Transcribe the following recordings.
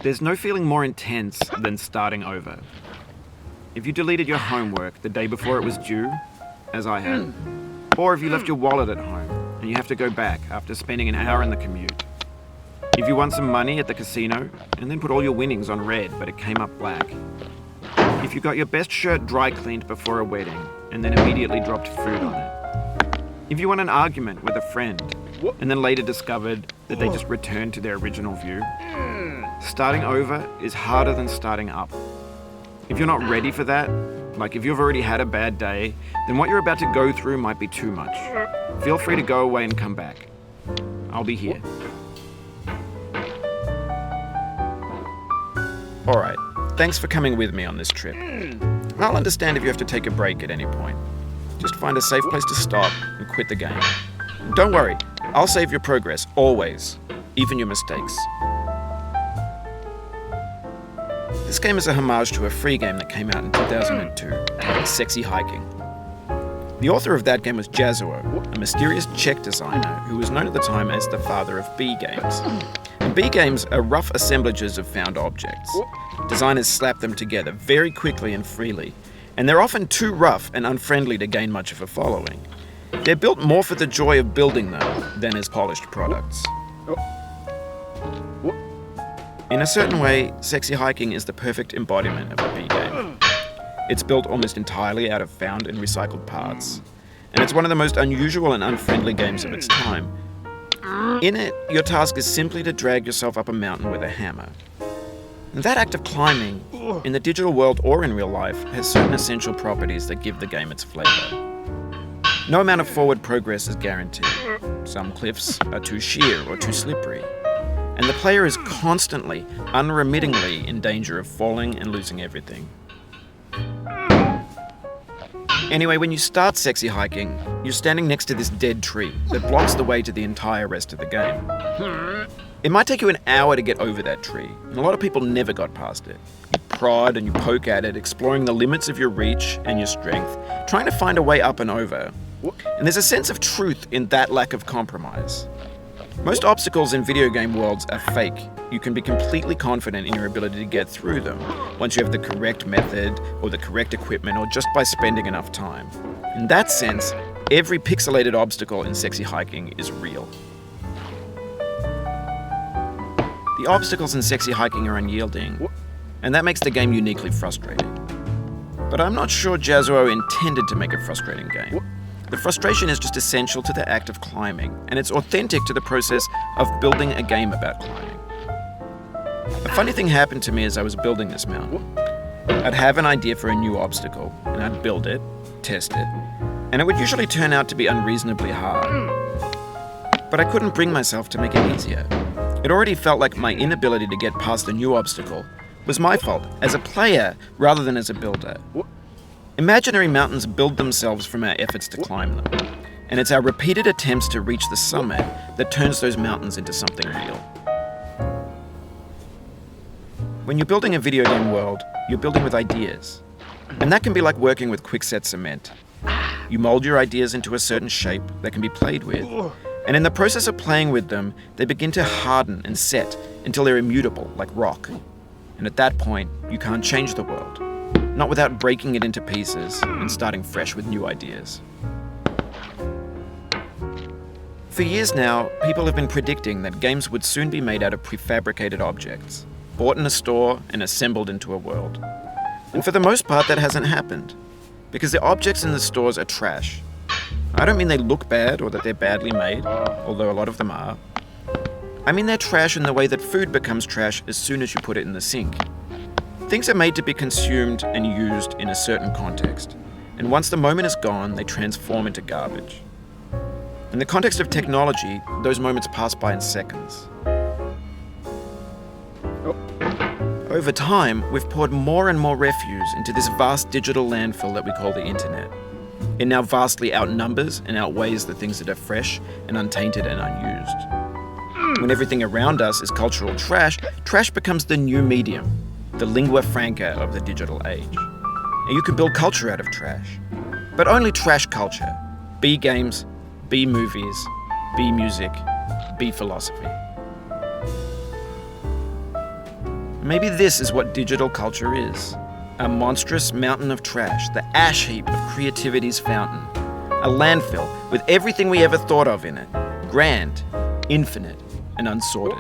There's no feeling more intense than starting over. If you deleted your homework the day before it was due, as I had, or if you left your wallet at home and you have to go back after spending an hour in the commute. If you won some money at the casino and then put all your winnings on red but it came up black. If you got your best shirt dry cleaned before a wedding and then immediately dropped food on it. If you won an argument with a friend and then later discovered that they just returned to their original view. Starting over is harder than starting up. If you're not ready for that, like if you've already had a bad day, then what you're about to go through might be too much. Feel free to go away and come back. I'll be here. Alright, thanks for coming with me on this trip. I'll understand if you have to take a break at any point. Just find a safe place to stop and quit the game. Don't worry, I'll save your progress, always, even your mistakes. This game is a homage to a free game that came out in 2002, Sexy Hiking. The author of that game was Jazuo, a mysterious Czech designer who was known at the time as the father of B games. And B games are rough assemblages of found objects. Designers slap them together very quickly and freely, and they're often too rough and unfriendly to gain much of a following. They're built more for the joy of building them than as polished products. In a certain way, Sexy Hiking is the perfect embodiment of a B game. It's built almost entirely out of found and recycled parts, and it's one of the most unusual and unfriendly games of its time. In it, your task is simply to drag yourself up a mountain with a hammer. And that act of climbing, in the digital world or in real life, has certain essential properties that give the game its flavor. No amount of forward progress is guaranteed. Some cliffs are too sheer or too slippery. And the player is constantly, unremittingly in danger of falling and losing everything. Anyway, when you start Sexy Hiking, you're standing next to this dead tree that blocks the way to the entire rest of the game. It might take you an hour to get over that tree, and a lot of people never got past it. You prod and you poke at it, exploring the limits of your reach and your strength, trying to find a way up and over. And there's a sense of truth in that lack of compromise. Most obstacles in video game worlds are fake. You can be completely confident in your ability to get through them once you have the correct method or the correct equipment or just by spending enough time. In that sense, every pixelated obstacle in Sexy Hiking is real. The obstacles in Sexy Hiking are unyielding, and that makes the game uniquely frustrating. But I'm not sure Jazuo intended to make a frustrating game. The frustration is just essential to the act of climbing, and it's authentic to the process of building a game about climbing. A funny thing happened to me as I was building this mountain. I'd have an idea for a new obstacle, and I'd build it, test it, and it would usually turn out to be unreasonably hard. But I couldn't bring myself to make it easier. It already felt like my inability to get past the new obstacle was my fault as a player rather than as a builder. Imaginary mountains build themselves from our efforts to climb them, and it's our repeated attempts to reach the summit that turns those mountains into something real. When you're building a video game world, you're building with ideas, and that can be like working with quickset cement. You mold your ideas into a certain shape that can be played with, and in the process of playing with them, they begin to harden and set until they're immutable, like rock. And at that point, you can't change the world. Not without breaking it into pieces and starting fresh with new ideas. For years now, people have been predicting that games would soon be made out of prefabricated objects, bought in a store and assembled into a world. And for the most part, that hasn't happened, because the objects in the stores are trash. I don't mean they look bad or that they're badly made, although a lot of them are. I mean they're trash in the way that food becomes trash as soon as you put it in the sink. Things are made to be consumed and used in a certain context, and once the moment is gone, they transform into garbage. In the context of technology, those moments pass by in seconds. Over time, we've poured more and more refuse into this vast digital landfill that we call the internet. It now vastly outnumbers and outweighs the things that are fresh and untainted and unused. When everything around us is cultural trash, trash becomes the new medium, the lingua franca of the digital age. And you can build culture out of trash. But only trash culture. B games, B movies, B music, B philosophy. Maybe this is what digital culture is. A monstrous mountain of trash, the ash heap of creativity's fountain. A landfill with everything we ever thought of in it. Grand, infinite, and unsorted.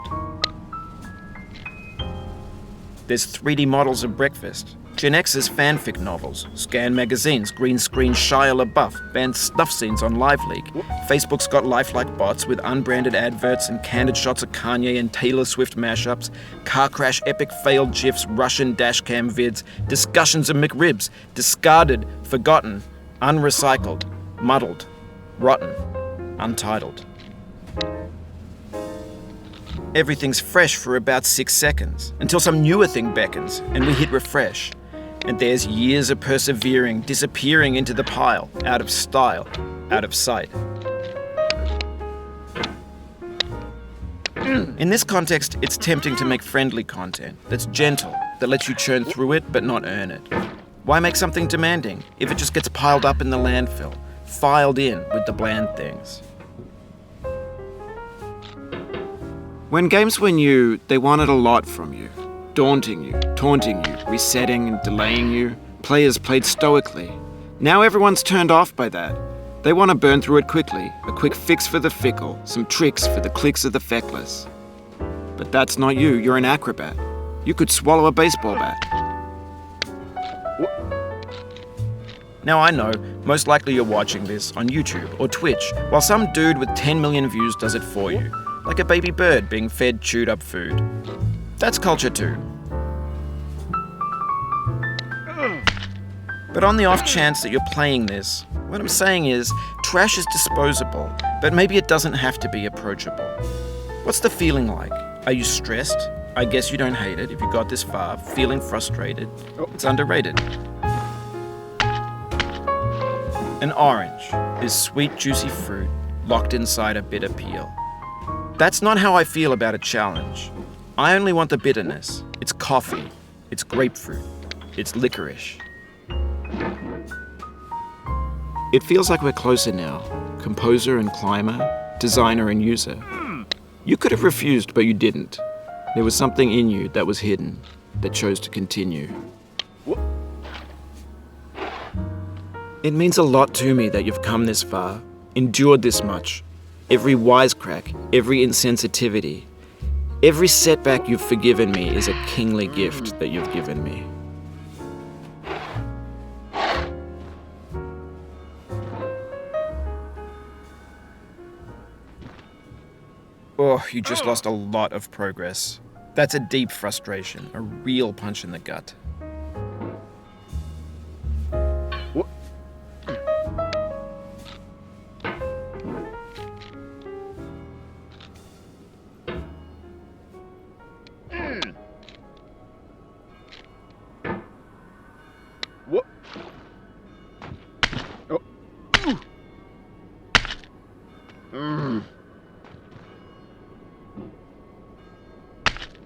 There's 3D models of breakfast, Gen X's fanfic novels, scan magazines, green screen Shia LaBeouf, banned snuff scenes on LiveLeak. Facebook's got lifelike bots with unbranded adverts and candid shots of Kanye and Taylor Swift mashups, car crash epic failed GIFs, Russian dashcam vids, discussions of McRibs, discarded, forgotten, unrecycled, muddled, rotten, untitled. Everything's fresh for about 6 seconds, until some newer thing beckons, and we hit refresh. And there's years of persevering, disappearing into the pile, out of style, out of sight. In this context, it's tempting to make friendly content that's gentle, that lets you churn through it but not earn it. Why make something demanding if it just gets piled up in the landfill, filed in with the bland things? When games were new, they wanted a lot from you. Daunting you, taunting you, resetting and delaying you. Players played stoically. Now everyone's turned off by that. They want to burn through it quickly, a quick fix for the fickle, some tricks for the clicks of the feckless. But that's not you, you're an acrobat. You could swallow a baseball bat. Now I know, most likely you're watching this on YouTube or Twitch, while some dude with 10 million views does it for you, like a baby bird being fed chewed up food. That's culture too. But on the off chance that you're playing this, what I'm saying is, trash is disposable, but maybe it doesn't have to be approachable. What's the feeling like? Are you stressed? I guess you don't hate it if you got this far, feeling frustrated. It's underrated. An orange is sweet, juicy fruit locked inside a bitter peel. That's not how I feel about a challenge. I only want the bitterness. It's coffee. It's grapefruit. It's licorice. It feels like we're closer now. Composer and climber, designer and user. You could have refused, but you didn't. There was something in you that was hidden, that chose to continue. It means a lot to me that you've come this far, endured this much. Every wisecrack, every insensitivity, every setback you've forgiven me is a kingly gift that you've given me. Oh, you just lost a lot of progress. That's a deep frustration, a real punch in the gut.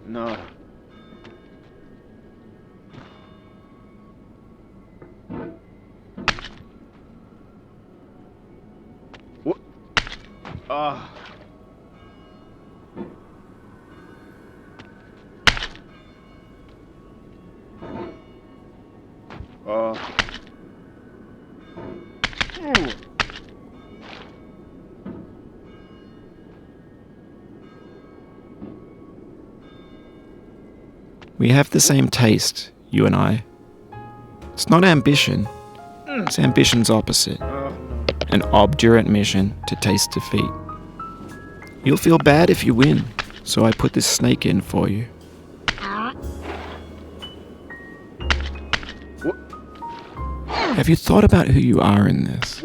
No. What? Ah. We have the same taste, you and I. It's not ambition. It's ambition's opposite. An obdurate mission to taste defeat. You'll feel bad if you win, so I put this snake in for you. Have you thought about who you are in this?